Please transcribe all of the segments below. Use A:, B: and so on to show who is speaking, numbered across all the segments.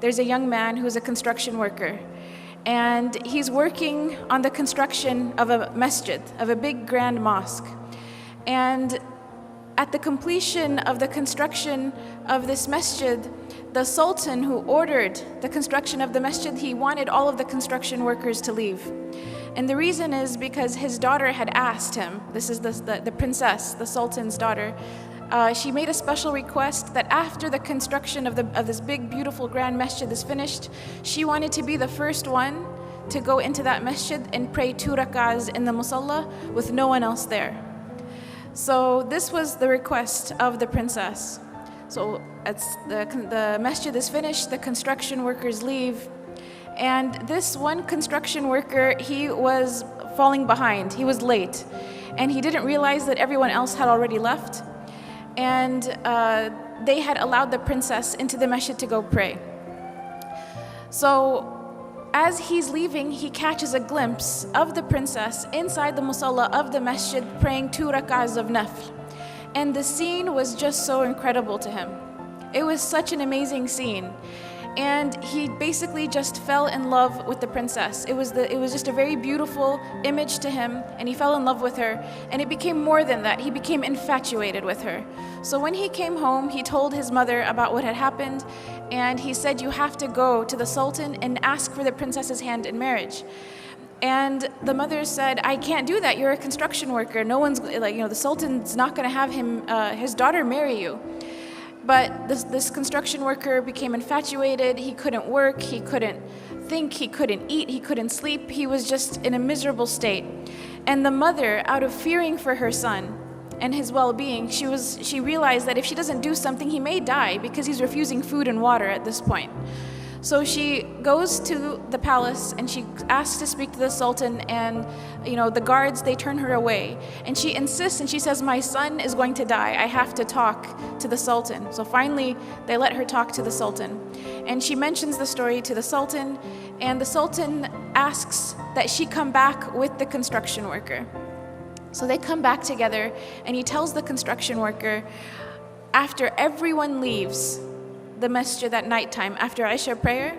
A: there's a young man who's a construction worker. And he's working on the construction of a masjid, of a big grand mosque. And at the completion of the construction of this masjid, the sultan who ordered the construction of the masjid, he wanted all of the construction workers to leave. And the reason is because his daughter had asked him, this is the princess, the sultan's daughter, she made a special request that after the construction of this big, beautiful, grand masjid is finished, she wanted to be the first one to go into that masjid and pray 2 rak'ahs in the musalla with no one else there. So this was the request of the princess. So the masjid is finished, the construction workers leave, and this one construction worker, he was falling behind, he was late, and he didn't realize that everyone else had already left. And they had allowed the princess into the masjid to go pray. So as he's leaving, he catches a glimpse of the princess inside the musalla of the masjid praying 2 rak'ahs of nafl. And the scene was just so incredible to him. It was such an amazing scene. And he basically just fell in love with the princess. It was just a very beautiful image to him, and he fell in love with her. And it became more than that. He became infatuated with her. So when he came home, he told his mother about what had happened, and he said, you have to go to the sultan and ask for the princess's hand in marriage. And the mother said, I can't do that. You're a construction worker. No one's, the sultan's not going to have his daughter marry you. But this construction worker became infatuated. He couldn't work, he couldn't think, he couldn't eat, he couldn't sleep. He was just in a miserable state. And the mother, out of fearing for her son and his well-being, she realized that if she doesn't do something, he may die because he's refusing food and water at this point. So she goes to the palace and she asks to speak to the sultan, and the guards, they turn her away. And she insists and she says, my son is going to die. I have to talk to the sultan. So finally, they let her talk to the sultan. And she mentions the story to the sultan, and the sultan asks that she come back with the construction worker. So they come back together, and he tells the construction worker, after everyone leaves the masjid at nighttime, after Isha prayer,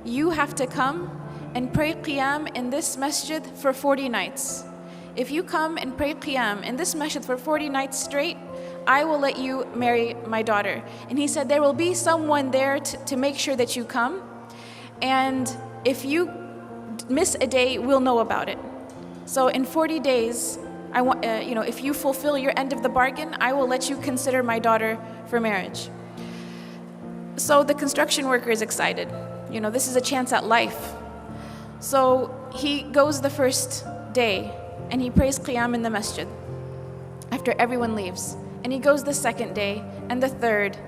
A: you have to come and pray qiyam in this masjid for 40 nights. If you come and pray qiyam in this masjid for 40 nights straight, I will let you marry my daughter. And he said, there will be someone there to make sure that you come. And if you miss a day, we'll know about it. So in 40 days, if you fulfill your end of the bargain, I will let you consider my daughter for marriage. So the construction worker is excited. This is a chance at life. So he goes the first day and he prays qiyam in the masjid after everyone leaves. And he goes the second day and the third.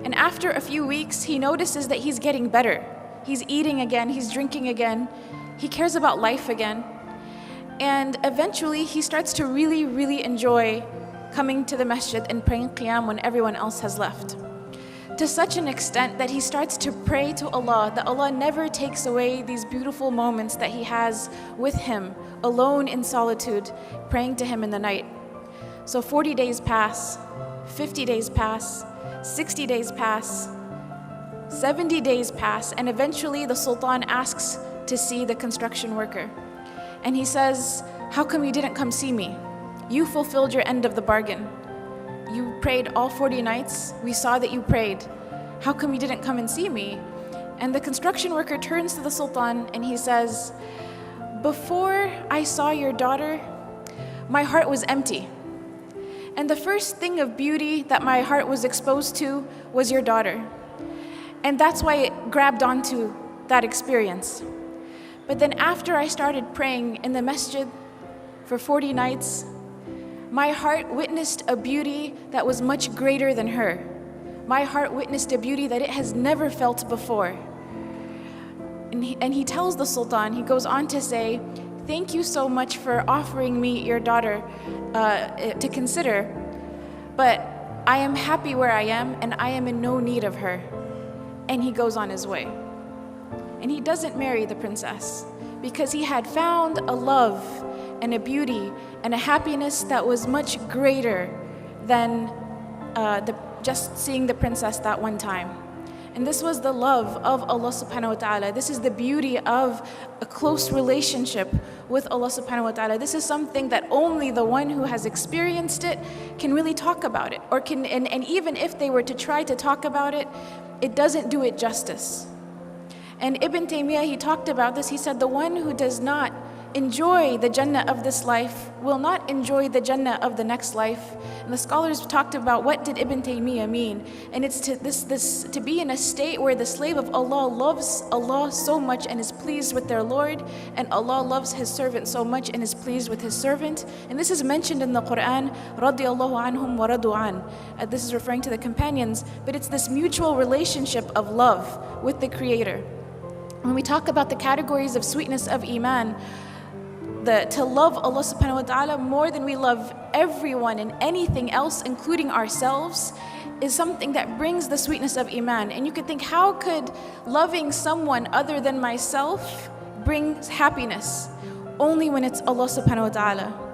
A: And after a few weeks, he notices that he's getting better. He's eating again, he's drinking again. He cares about life again. And eventually he starts to really, really enjoy coming to the masjid and praying qiyam when everyone else has left. To such an extent that he starts to pray to Allah, that Allah never takes away these beautiful moments that he has with him, alone in solitude, praying to him in the night. So 40 days pass, 50 days pass, 60 days pass, 70 days pass, and eventually the sultan asks to see the construction worker. And he says, how come you didn't come see me? You fulfilled your end of the bargain. You prayed all 40 nights. We saw that you prayed. How come you didn't come and see me? And the construction worker turns to the sultan and he says, before I saw your daughter, my heart was empty. And the first thing of beauty that my heart was exposed to was your daughter. And that's why it grabbed onto that experience. But then after I started praying in the masjid for 40 nights, my heart witnessed a beauty that was much greater than her. My heart witnessed a beauty that it has never felt before. And he tells the sultan, he goes on to say, thank you so much for offering me your daughter to consider, but I am happy where I am and I am in no need of her. And he goes on his way. And he doesn't marry the princess because he had found a love and a beauty and a happiness that was much greater than just seeing the princess that one time. And this was the love of Allah subhanahu wa ta'ala. This is the beauty of a close relationship with Allah subhanahu wa ta'ala. This is something that only the one who has experienced it can really talk about it. Or can, and even if they were to try to talk about it, it doesn't do it justice. And Ibn Taymiyyah, he talked about this. He said, the one who does not enjoy the Jannah of this life will not enjoy the Jannah of the next life. And the scholars talked about what did Ibn Taymiyyah mean. And it's to be in a state where the slave of Allah loves Allah so much and is pleased with their Lord, and Allah loves His servant so much and is pleased with His servant. And this is mentioned in the Quran, radiyallahu anhum wa radu an. This is referring to the companions, but it's this mutual relationship of love with the Creator. When we talk about the categories of sweetness of Iman, to love Allah subhanahu wa ta'ala more than we love everyone and anything else, including ourselves, is something that brings the sweetness of Iman. And you could think, how could loving someone other than myself bring happiness? Only when it's Allah subhanahu wa ta'ala.